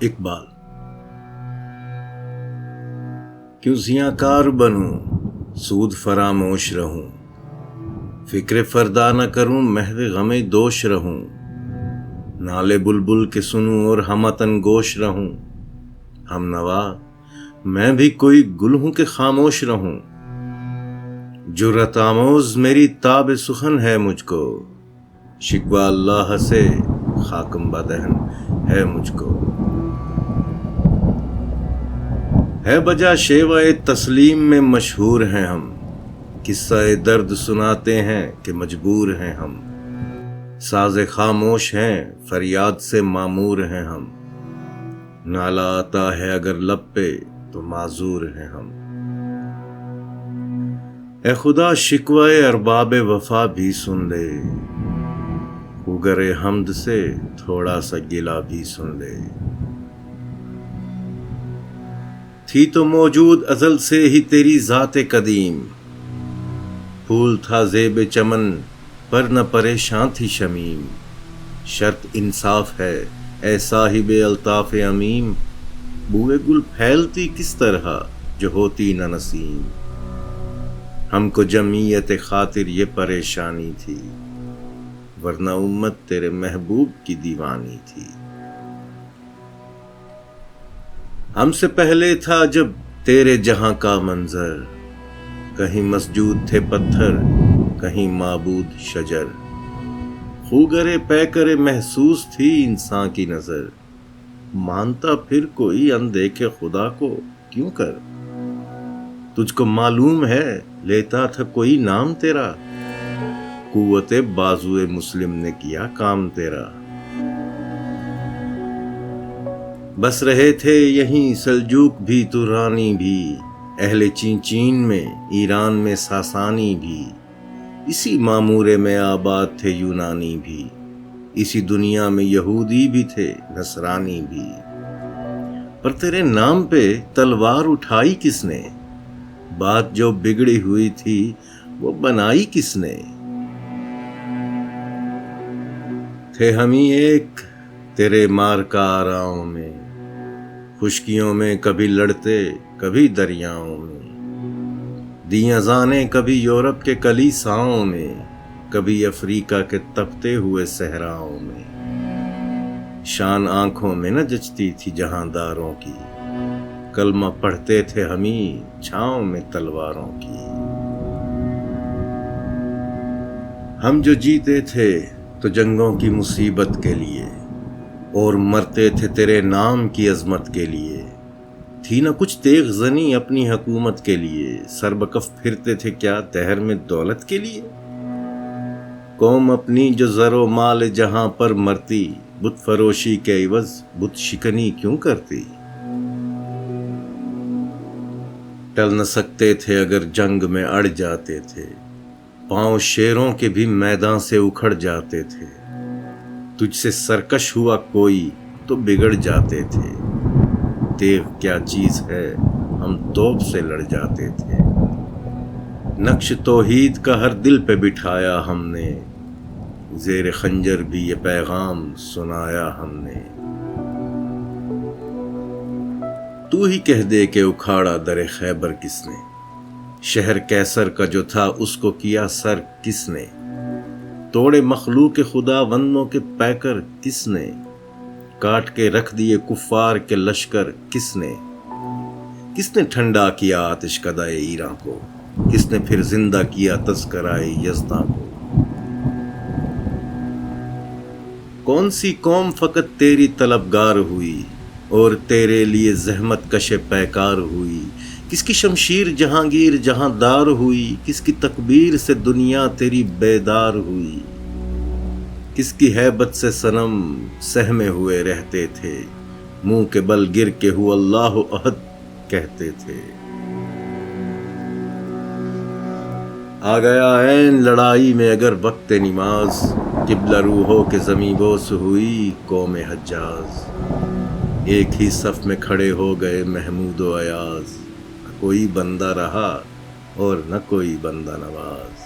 اقبال۔ کیوں زیاں کار بنوں سود فراموش رہوں، فکر فردا نہ کروں محو غم دوش رہوں، نالے بلبل کے سنوں اور ہمتن گوش رہوں، ہم نوا میں بھی کوئی گل ہوں کہ خاموش رہوں، جرأت آموز میری تاب سخن ہے مجھ کو، شکوہ اللہ سے خاکم بدہن ہے مجھ کو، ہے بجا شیوہ تسلیم میں مشہور ہیں ہم، قصہ درد سناتے ہیں کہ مجبور ہیں ہم، ساز خاموش ہیں فریاد سے معمور ہیں ہم، نالہ آتا ہے اگر لب پہ تو معذور ہیں ہم، اے خدا شکوہ ارباب وفا بھی سن لے، خوگر حمد سے تھوڑا سا گلہ بھی سن لے، تھی تو موجود ازل سے ہی تیری ذات قدیم، پھول تھا زیب چمن پر نہ پریشان تھی شمیم، شرط انصاف ہے اے صاحب الطاف عمیم، بوئے گل پھیلتی کس طرح جو ہوتی نہ نسیم، ہم کو جمعیت خاطر یہ پریشانی تھی، ورنہ امت تیرے محبوب کی دیوانی تھی، ہم سے پہلے تھا جب تیرے جہاں کا منظر، کہیں مسجود تھے پتھر کہیں معبود شجر، خوگرے پیکرے محسوس تھی انسان کی نظر، مانتا پھر کوئی اندیکھے خدا کو کیوں کر، تجھ کو معلوم ہے لیتا تھا کوئی نام تیرا، قوت بازوئے مسلم نے کیا کام تیرا، بس رہے تھے یہیں سلجوق بھی ترانی بھی، اہل چین میں ایران میں ساسانی بھی، اسی معمورے میں آباد تھے یونانی بھی، اسی دنیا میں یہودی بھی تھے نصرانی بھی، پر تیرے نام پہ تلوار اٹھائی کس نے، بات جو بگڑی ہوئی تھی وہ بنائی کس نے، تھے ہم ہی ایک تیرے مار کا آراؤں میں، خشکیوں میں کبھی لڑتے کبھی دریاؤں میں، دی اذانیں کبھی یورپ کے کلیساؤں میں، کبھی افریقہ کے تپتے ہوئے صحراؤں میں، شان آنکھوں میں نہ جچتی تھی جہانداروں کی، کلمہ پڑھتے تھے ہمیں چھاؤں میں تلواروں کی، ہم جو جیتے تھے تو جنگوں کی مصیبت کے لیے، اور مرتے تھے تیرے نام کی عظمت کے لیے، تھی نہ کچھ تیغ زنی اپنی حکومت کے لیے، سر بکف پھرتے تھے کیا دہر میں دولت کے لیے، قوم اپنی جو زر و مال جہاں پر مرتی، بت فروشی کے عوض بت شکنی کیوں کرتی، ٹل نہ سکتے تھے اگر جنگ میں اڑ جاتے تھے، پاؤں شیروں کے بھی میدان سے اکھڑ جاتے تھے، تجھ سے سرکش ہوا کوئی تو بگڑ جاتے تھے، تیغ کیا چیز ہے ہم توپ سے لڑ جاتے تھے، نقش توحید کا ہر دل پہ بٹھایا ہم نے، زیر خنجر بھی یہ پیغام سنایا ہم نے، تو ہی کہہ دے کہ اکھاڑا در خیبر کس نے، شہر کیسر کا جو تھا اس کو کیا سر کس نے، توڑے مخلوق خدا بندوں کے پیکر کس نے، کاٹ کے رکھ دیے کفار کے لشکر کس نے ٹھنڈا کیا آتش کدہ ایراں کو، کس نے پھر زندہ کیا تذکرہ یزداں کو، کون سی قوم فقط تیری طلبگار ہوئی اور تیرے لیے زحمت کش پیکار ہوئی، کس کی شمشیر جہانگیر جہاں دار ہوئی، کس کی تکبیر سے دنیا تیری بیدار ہوئی، کس کی ہیبت سے صنم سہمے ہوئے رہتے تھے، منہ کے بل گر کے ہو اللہ احد کہتے تھے، آ گیا عین لڑائی میں اگر وقت نماز، قبلہ روحوں کے زمیں بوس ہوئی قوم حجاز، ایک ہی صف میں کھڑے ہو گئے محمود و ایاز، نہ کوئی بندہ رہا اور نہ کوئی بندہ نواز،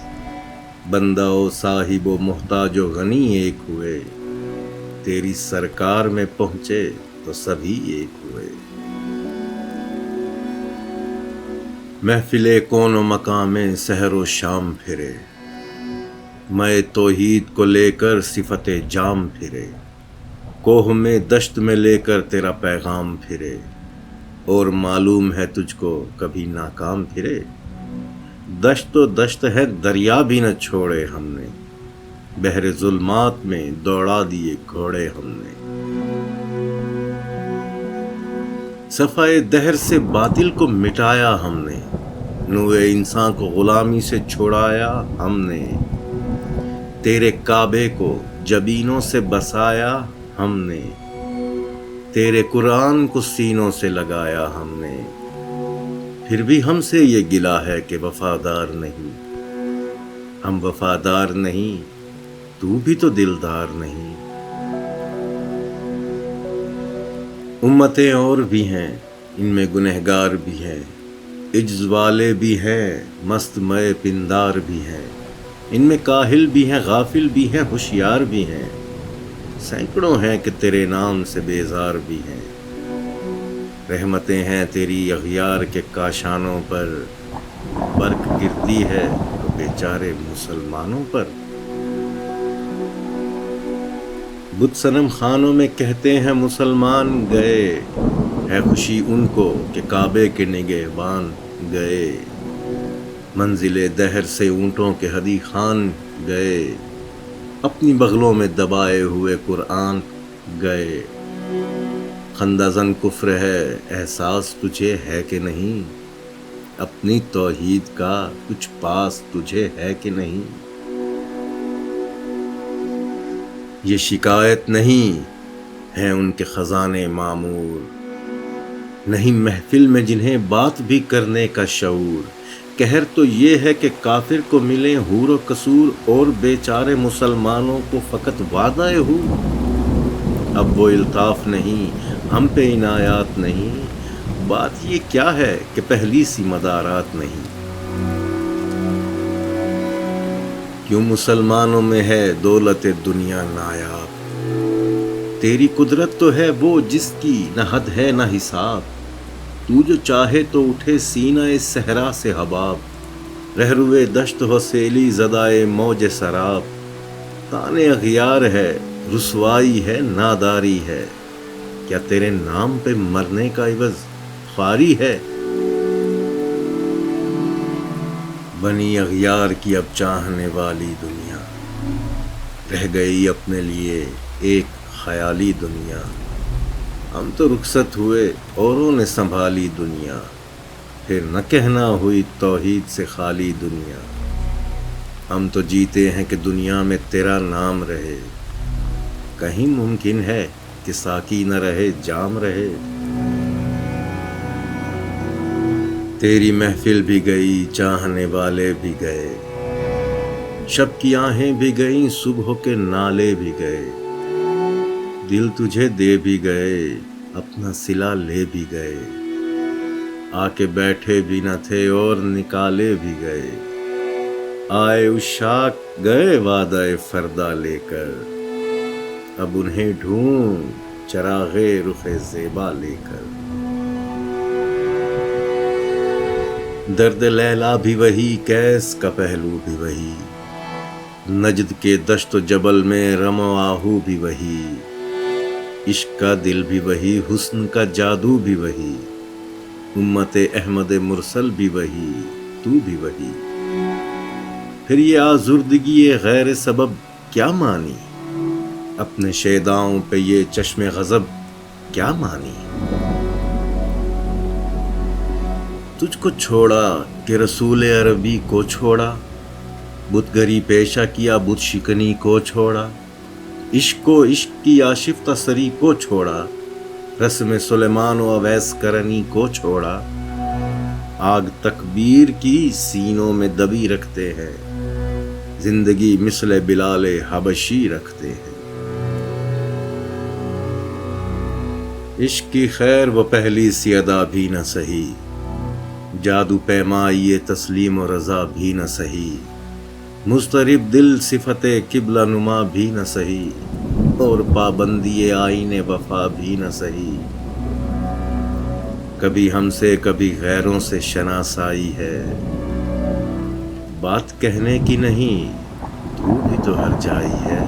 بندہ و صاحب و محتاج و غنی ایک ہوئے، تیری سرکار میں پہنچے تو سبھی ایک ہوئے۔ محفل کون و مقام سحر و شام پھرے، میں توحید کو لے کر صفت جام پھرے، کوہ میں دشت میں لے کر تیرا پیغام پھرے، اور معلوم ہے تجھ کو کبھی ناکام پھرے۔ دشت و دشت ہے دریا بھی نہ چھوڑے ہم نے، بحر ظلمات میں دوڑا دیے گھوڑے ہم نے۔ صفائے دہر سے باطل کو مٹایا ہم نے، نوع انسان کو غلامی سے چھڑایا ہم نے۔ تیرے کعبے کو جبینوں سے بسایا ہم نے، تیرے قرآن کو سینوں سے لگایا ہم نے۔ پھر بھی ہم سے یہ گلہ ہے کہ وفادار نہیں، ہم وفادار نہیں، تو بھی تو دلدار نہیں۔ امتیں اور بھی ہیں، ان میں گنہگار بھی ہیں، عجز والے بھی ہیں، مست مئے پندار بھی ہیں، ان میں کاہل بھی ہیں، غافل بھی ہیں، ہوشیار بھی ہیں، سینکڑوں ہیں کہ تیرے نام سے بیزار بھی ہیں۔ رحمتیں ہیں تیری اغیار کے کاشانوں پر، برق گرتی ہے تو بیچارے مسلمانوں پر۔ بت صنم خانوں میں کہتے ہیں مسلمان گئے، ہے خوشی ان کو کہ کعبے کے نگہبان گئے۔ منزل دہر سے اونٹوں کے ہدی خان گئے، اپنی بغلوں میں دبائے ہوئے قرآن گئے۔ خندہ زن کفر ہے احساس تجھے ہے کہ نہیں، اپنی توحید کا کچھ پاس تجھے ہے کہ نہیں۔ یہ شکایت نہیں ہے ان کے خزانے معمور، نہیں محفل میں جنہیں بات بھی کرنے کا شعور۔ قہر تو یہ ہے کہ کافر کو ملیں حور و قصور، اور بیچارے مسلمانوں کو فقط وعدہ حور۔ اب وہ الطاف نہیں، ہم پہ عنایات نہیں، بات یہ کیا ہے کہ پہلی سی مدارات نہیں۔ کیوں مسلمانوں میں ہے دولت دنیا نایاب، تیری قدرت تو ہے وہ جس کی نہ حد ہے نہ حساب۔ تو جو چاہے تو اٹھے سینہ صحرا سے حباب، رہروے دشت ہو سیلی زدائے موج سراب۔ تانے اغیار ہے، رسوائی ہے، ناداری ہے، کیا تیرے نام پہ مرنے کا عوض خواری ہے۔ بنی اغیار کی اب چاہنے والی دنیا، رہ گئی اپنے لیے ایک خیالی دنیا۔ ہم تو رخصت ہوئے اوروں نے سنبھالی دنیا، پھر نہ کہنا ہوئی توحید سے خالی دنیا۔ ہم تو جیتے ہیں کہ دنیا میں تیرا نام رہے، کہیں ممکن ہے کہ ساقی نہ رہے جام رہے۔ تیری محفل بھی گئی، چاہنے والے بھی گئے، شب کی آہیں بھی گئیں، صبح کے نالے بھی گئے۔ دل تجھے دے بھی گئے، اپنا صلہ لے بھی گئے، آ کے بیٹھے بھی نہ تھے اور نکالے بھی گئے۔ آئے عشاق گئے وعدہ فردا لے کر، اب انہیں ڈھونڈ چراغ رخ زیبا لے کر۔ درد لیلا بھی وہی، کیس کا پہلو بھی وہی، نجد کے دشت و جبل میں رم و آہو بھی وہی۔ عشق کا دل بھی وہی، حسن کا جادو بھی وہی، امت احمد مرسل بھی وہی، تو بھی وہی۔ پھر یہ آزردگی غیر سبب کیا مانی، اپنے شیداؤں پہ یہ چشم غضب کیا مانی۔ تجھ کو چھوڑا کہ رسول عربی کو چھوڑا، بت گری پیشہ کیا بت شکنی کو چھوڑا۔ عشق کو عشق کی آشفتہ سری کو چھوڑا، رسم سلیمان و اویس کرنی کو چھوڑا۔ آگ تکبیر کی سینوں میں دبی رکھتے ہیں، زندگی مثل بلال حبشی رکھتے ہیں۔ عشق کی خیر وہ پہلی سی ادا بھی نہ سہی، جادو پیمائی تسلیم و رضا بھی نہ سہی۔ مضطرب دل صفت قبلہ نما بھی نہ سہی، اور پابندی آئین وفا بھی نہ سہی۔ کبھی ہم سے کبھی غیروں سے شناسائی ہے، بات کہنے کی نہیں تو بھی تو ہر جائی ہے۔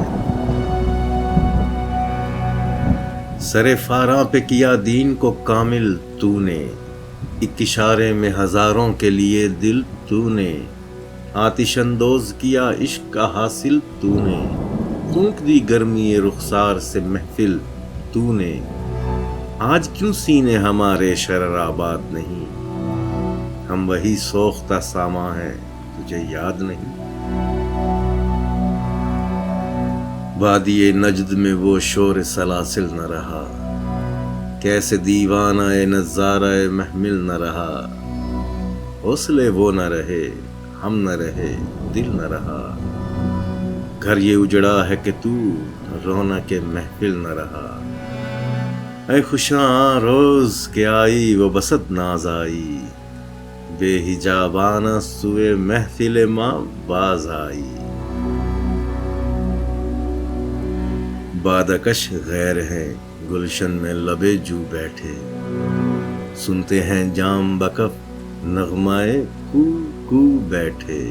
سر فاراں پہ کیا دین کو کامل تو نے، ایک اشارے میں ہزاروں کے لیے دل تو نے، آتش اندوز کیا عشق کا حاصل تو نے، پھونک دی گرمی رخسار سے محفل تو نے۔ آج کیوں سینے ہمارے شرر آباد نہیں، ہم وہی سوختہ ساما ہیں تجھے یاد نہیں۔ وادی نجد میں وہ شور سلاسل نہ رہا، کیسے دیوانہ نظارہ محمل نہ رہا۔ حوصلے وہ نہ رہے، ہم نہ رہے، دل نہ رہا۔ گھر یہ اجڑا ہے کہ تو رونق محفل نہ رہا۔ اے خوشاں روز کہ آئی وہ بسط ناز آئی، بے حجابانہ سوئے محفل ماں باز آئی۔ بادکش غیر ہیں گلشن میں لبے جو بیٹھے، سنتے ہیں جام بکف نغمائے کو کو بیٹھے۔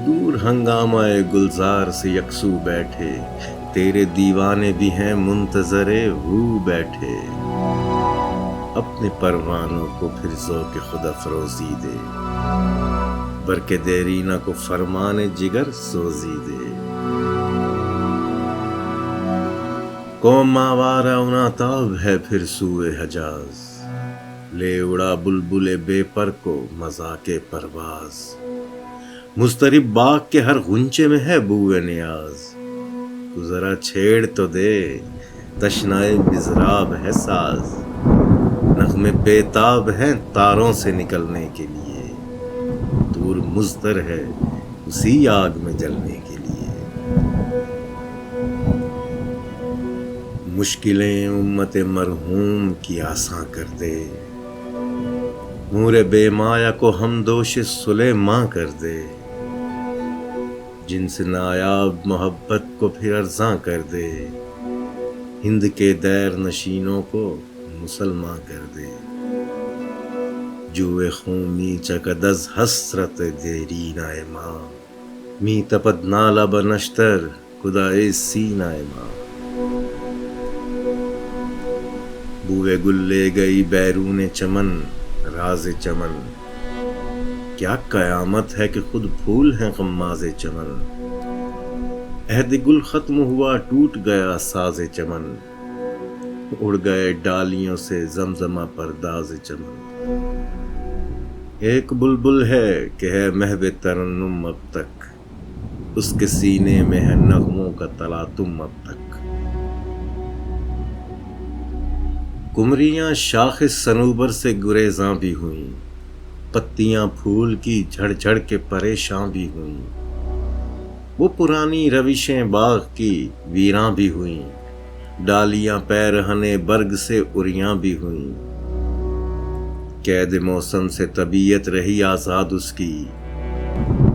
دور ہنگامہ گلزار سے یکسو بیٹھے، تیرے دیوانے بھی ہیں منتظر ہو بیٹھے۔ اپنے پروانوں کو پھر ذوق خود افروزی دے، برق دیرینہ کو فرمان جگر سوزی دے۔ قوم آوارہ اناتاب ہے پھر سوئے حجاز، لے اڑا بلبل بے پر کو مذاق پرواز۔ مضطرب باغ کے ہر غنچے میں ہے بوئے نیاز، تو ذرا چھیڑ تو دے تشنائے مضراب ہے ساز۔ نغمے بیتاب ہیں تاروں سے نکلنے کے لیے، دور مضطر ہے اسی آگ میں جلنے کے لیے۔ مشکلیں امت مرحوم کی آساں کر دے، نور بے مایا کو ہم دوش سلیماں کر دے۔ جن سے نایاب محبت کو پھر ارزاں کر دے، ہند کے دیر نشینوں کو مسلماں کر دے۔ جوئے خون می چکد از حسرت دیرینہ ماں، می تپد نالہ بنشتر خدائے سینہ ماں۔ بوئے گل لے گئی بیرون چمن راز چمن، کیا قیامت ہے کہ خود پھول ہیں غماز چمن۔ عہد گل ختم ہوا ٹوٹ گیا ساز چمن، اڑ گئے ڈالیوں سے زمزمہ پرداز چمن۔ ایک بلبل ہے کہ ہے محو ترنم اب تک، اس کے سینے میں ہے نغموں کا تلاطم اب تک۔ کمریاں شاخ صنوبر سے گریزاں بھی ہوئیں، پتیاں پھول کی جھڑ جھڑ کے پریشاں بھی ہوئیں۔ وہ پرانی روشیں باغ کی ویراں بھی ہوئیں، ڈالیاں پیرہنے برگ سے اریاں بھی ہوئیں۔ قید موسم سے طبیعت رہی آزاد اس کی،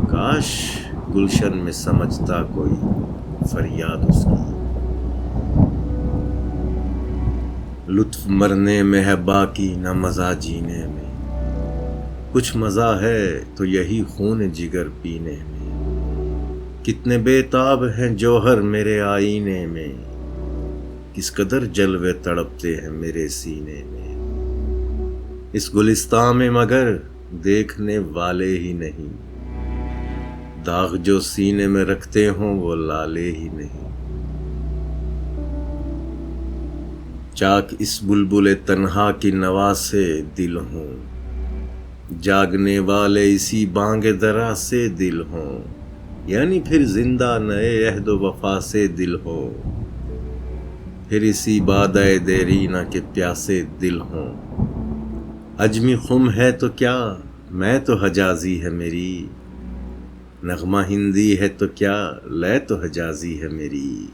کاش گلشن میں سمجھتا کوئی فریاد اس کی۔ لطف مرنے میں ہے باقی نہ مزہ جینے میں، کچھ مزہ ہے تو یہی خون جگر پینے میں۔ کتنے بے تاب ہیں جوہر میرے آئینے میں، کس قدر جلوے تڑپتے ہیں میرے سینے میں۔ اس گلستان میں مگر دیکھنے والے ہی نہیں، داغ جو سینے میں رکھتے ہوں وہ لالے ہی نہیں۔ چاک اس بلبل تنہا کی نوا سے دل ہوں، جاگنے والے اسی بانگ درا سے دل ہوں، یعنی پھر زندہ نئے عہد و وفا سے دل ہو، پھر اسی بادۂ دیرینہ کے پیاسے دل ہوں۔ عجمی خم ہے تو کیا میں تو حجازی ہے میری، نغمہ ہندی ہے تو کیا لے تو حجازی ہے میری۔